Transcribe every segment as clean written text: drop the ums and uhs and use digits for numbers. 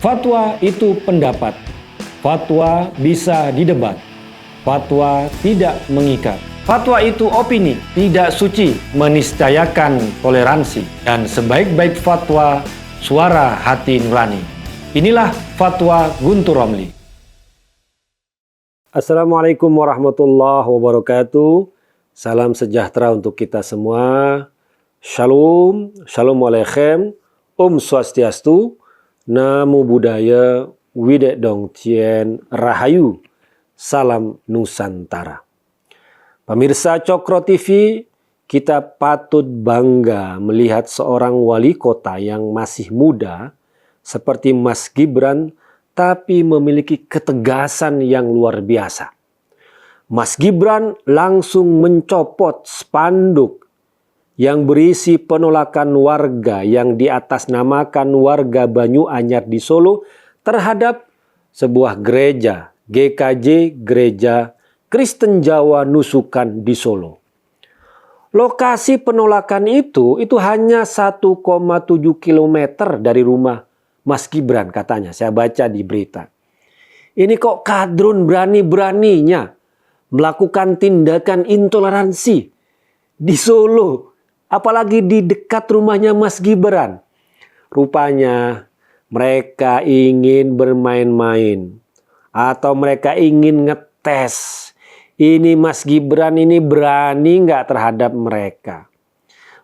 Fatwa itu pendapat. Fatwa bisa didebat. Fatwa tidak mengikat. Fatwa itu opini, tidak suci, meniscayakan toleransi. Dan sebaik-baik fatwa, suara hati nurani. Inilah Fatwa Guntur Romli. Assalamualaikum warahmatullahi wabarakatuh. Salam sejahtera untuk kita semua. Shalom, shalom aleichem, Om Swastiastu, Namo Buddhaya, Widek Dong Tien, Rahayu, Salam Nusantara. Pemirsa Cokro TV, kita patut bangga melihat seorang wali kota yang masih muda seperti Mas Gibran, tapi memiliki ketegasan yang luar biasa. Mas Gibran langsung mencopot spanduk yang berisi penolakan warga yang diatasnamakan warga Banyuanyar di Solo terhadap sebuah gereja GKJ, Gereja Kristen Jawa Nusukan di Solo. Lokasi penolakan itu hanya 1,7 km dari rumah Mas Gibran katanya. Saya baca di berita. Ini kok kadrun berani-beraninya melakukan tindakan intoleransi di Solo. Apalagi di dekat rumahnya Mas Gibran. Rupanya mereka ingin bermain-main. Atau mereka ingin ngetes. Ini Mas Gibran ini berani nggak terhadap mereka.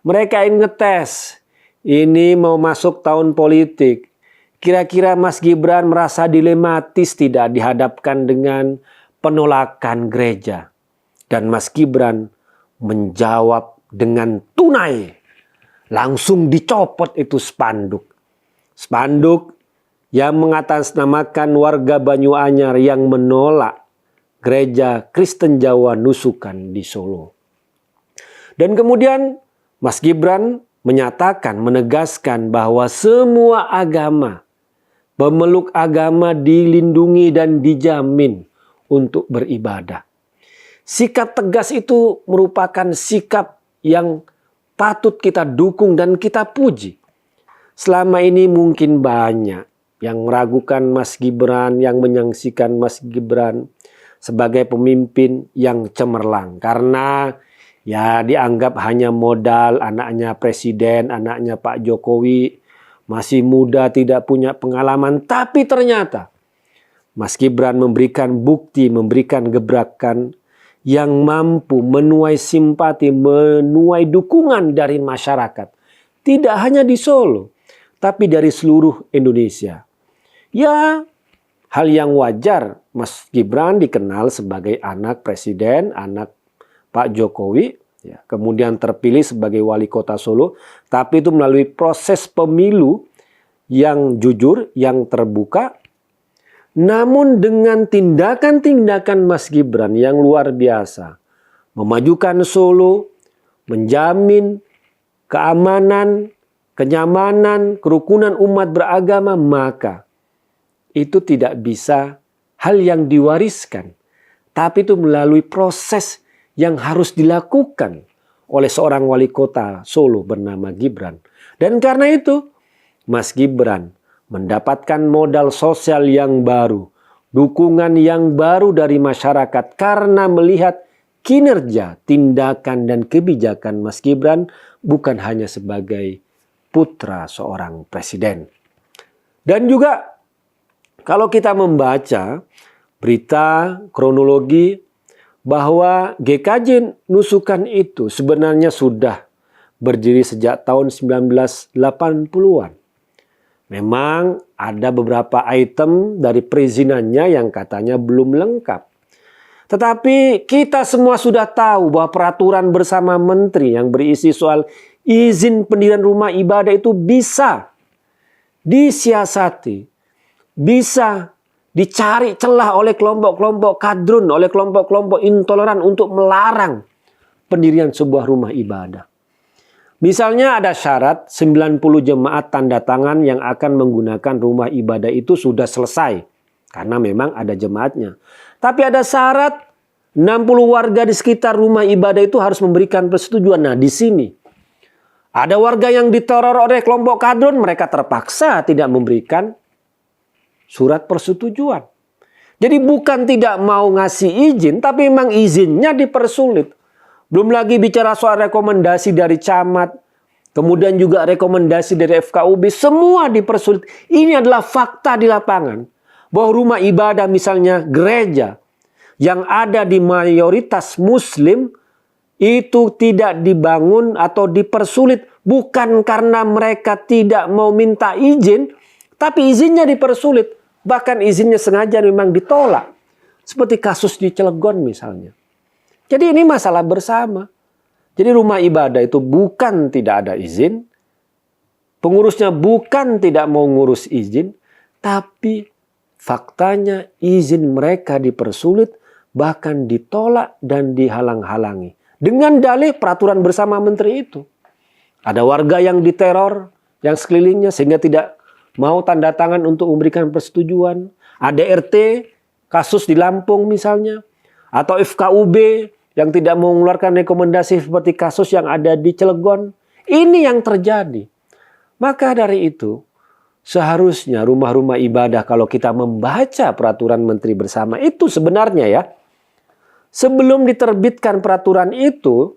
Mereka ingin ngetes. Ini mau masuk tahun politik. Kira-kira Mas Gibran merasa dilematis tidak dihadapkan dengan penolakan gereja. Dan Mas Gibran menjawab dengan tunai. Langsung dicopot itu spanduk. Spanduk yang mengatasnamakan warga Banyuanyar yang menolak Gereja Kristen Jawa Nusukan di Solo. Dan kemudian Mas Gibran menyatakan, menegaskan bahwa semua agama, pemeluk agama dilindungi dan dijamin untuk beribadah. Sikap tegas itu merupakan sikap yang patut kita dukung dan kita puji. Selama ini mungkin banyak yang meragukan Mas Gibran, yang menyaksikan Mas Gibran sebagai pemimpin yang cemerlang. Karena ya dianggap hanya modal, anaknya presiden, anaknya Pak Jokowi, masih muda, tidak punya pengalaman. Tapi ternyata Mas Gibran memberikan bukti, memberikan gebrakan yang mampu menuai simpati, menuai dukungan dari masyarakat. Tidak hanya di Solo, tapi dari seluruh Indonesia. Ya, hal yang wajar, Mas Gibran dikenal sebagai anak presiden, anak Pak Jokowi, ya, kemudian terpilih sebagai wali kota Solo, tapi itu melalui proses pemilu yang jujur, yang terbuka. Namun dengan tindakan-tindakan Mas Gibran yang luar biasa, memajukan Solo, menjamin keamanan, kenyamanan, kerukunan umat beragama, maka itu tidak bisa hal yang diwariskan. Tapi itu melalui proses yang harus dilakukan oleh seorang wali kota Solo bernama Gibran. Dan karena itu Mas Gibran mendapatkan modal sosial yang baru. Dukungan yang baru dari masyarakat karena melihat kinerja, tindakan dan kebijakan Mas Gibran bukan hanya sebagai putra seorang presiden. Dan juga kalau kita membaca berita kronologi bahwa GKJ Nusukan itu sebenarnya sudah berdiri sejak tahun 1980-an. Memang ada beberapa item dari perizinannya yang katanya belum lengkap. Tetapi kita semua sudah tahu bahwa peraturan bersama menteri yang berisi soal izin pendirian rumah ibadah itu bisa disiasati. Bisa dicari celah oleh kelompok-kelompok kadrun, oleh kelompok-kelompok intoleran untuk melarang pendirian sebuah rumah ibadah. Misalnya ada syarat 90 jemaat tanda tangan yang akan menggunakan rumah ibadah itu sudah selesai. Karena memang ada jemaatnya. Tapi ada syarat 60 warga di sekitar rumah ibadah itu harus memberikan persetujuan. Nah di sini ada warga yang diteror oleh kelompok kadrun, mereka terpaksa tidak memberikan surat persetujuan. Jadi bukan tidak mau ngasih izin, tapi memang izinnya dipersulit. Belum lagi bicara soal rekomendasi dari camat, kemudian juga rekomendasi dari FKUB, semua dipersulit. Ini adalah fakta di lapangan. Bahwa rumah ibadah misalnya gereja yang ada di mayoritas Muslim itu tidak dibangun atau dipersulit bukan karena mereka tidak mau minta izin, tapi izinnya dipersulit. Bahkan izinnya sengaja memang ditolak. Seperti kasus di Cilegon misalnya. Jadi ini masalah bersama. Jadi rumah ibadah itu bukan tidak ada izin, pengurusnya bukan tidak mau ngurus izin, tapi faktanya izin mereka dipersulit, bahkan ditolak dan dihalang-halangi. Dengan dalih peraturan bersama menteri itu. Ada warga yang diteror, yang sekelilingnya sehingga tidak mau tanda tangan untuk memberikan persetujuan. Ada RT, kasus di Lampung misalnya. Atau FKUB yang tidak mau mengeluarkan rekomendasi seperti kasus yang ada di Cilegon. Ini yang terjadi. Maka dari itu, seharusnya rumah-rumah ibadah kalau kita membaca peraturan menteri bersama itu sebenarnya ya. Sebelum diterbitkan peraturan itu,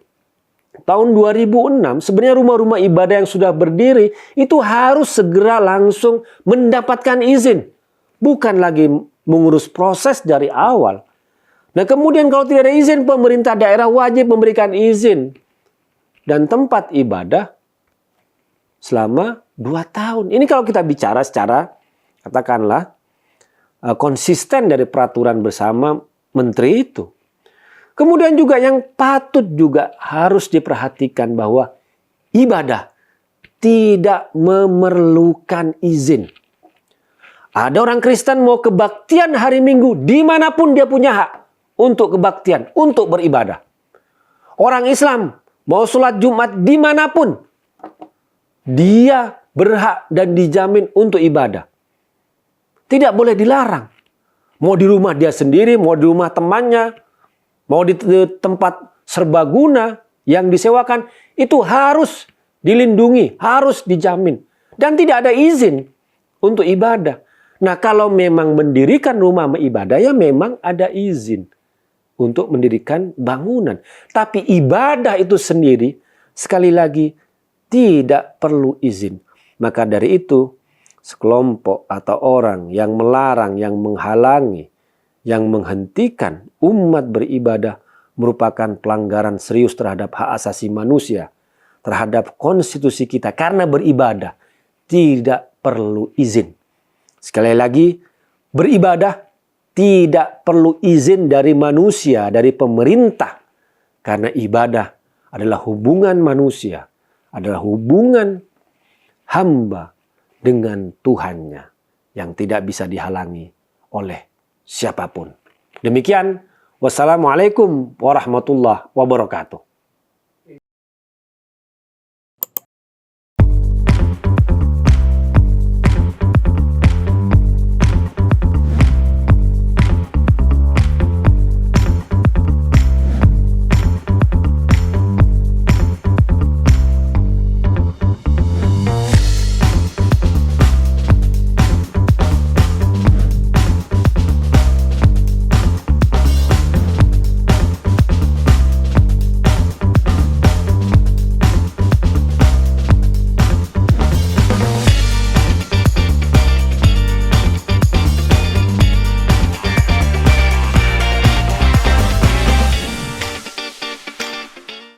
tahun 2006 sebenarnya rumah-rumah ibadah yang sudah berdiri itu harus segera langsung mendapatkan izin. Bukan lagi mengurus proses dari awal. Nah kemudian kalau tidak ada izin, pemerintah daerah wajib memberikan izin. Dan tempat ibadah selama 2 tahun. Ini kalau kita bicara secara katakanlah konsisten dari peraturan bersama menteri itu. Kemudian juga yang patut juga harus diperhatikan bahwa ibadah tidak memerlukan izin. Ada orang Kristen mau kebaktian hari Minggu dimanapun dia punya hak untuk kebaktian, untuk beribadah. Orang Islam mau sholat Jumat dimanapun dia berhak dan dijamin untuk ibadah. Tidak boleh dilarang. Mau di rumah dia sendiri, mau di rumah temannya, mau di tempat serbaguna yang disewakan, itu harus dilindungi, harus dijamin. Dan tidak ada izin untuk ibadah. Nah kalau memang mendirikan rumah ibadah, ya memang ada izin untuk mendirikan bangunan. Tapi ibadah itu sendiri, sekali lagi, tidak perlu izin. Maka dari itu, sekelompok atau orang yang melarang, yang menghalangi, yang menghentikan umat beribadah merupakan pelanggaran serius terhadap hak asasi manusia, terhadap konstitusi kita. Karena beribadah tidak perlu izin. Sekali lagi, beribadah tidak perlu izin dari manusia, dari pemerintah. Karena ibadah adalah hubungan manusia, adalah hubungan hamba dengan Tuhannya yang tidak bisa dihalangi oleh siapapun. Demikian, wassalamualaikum warahmatullahi wabarakatuh.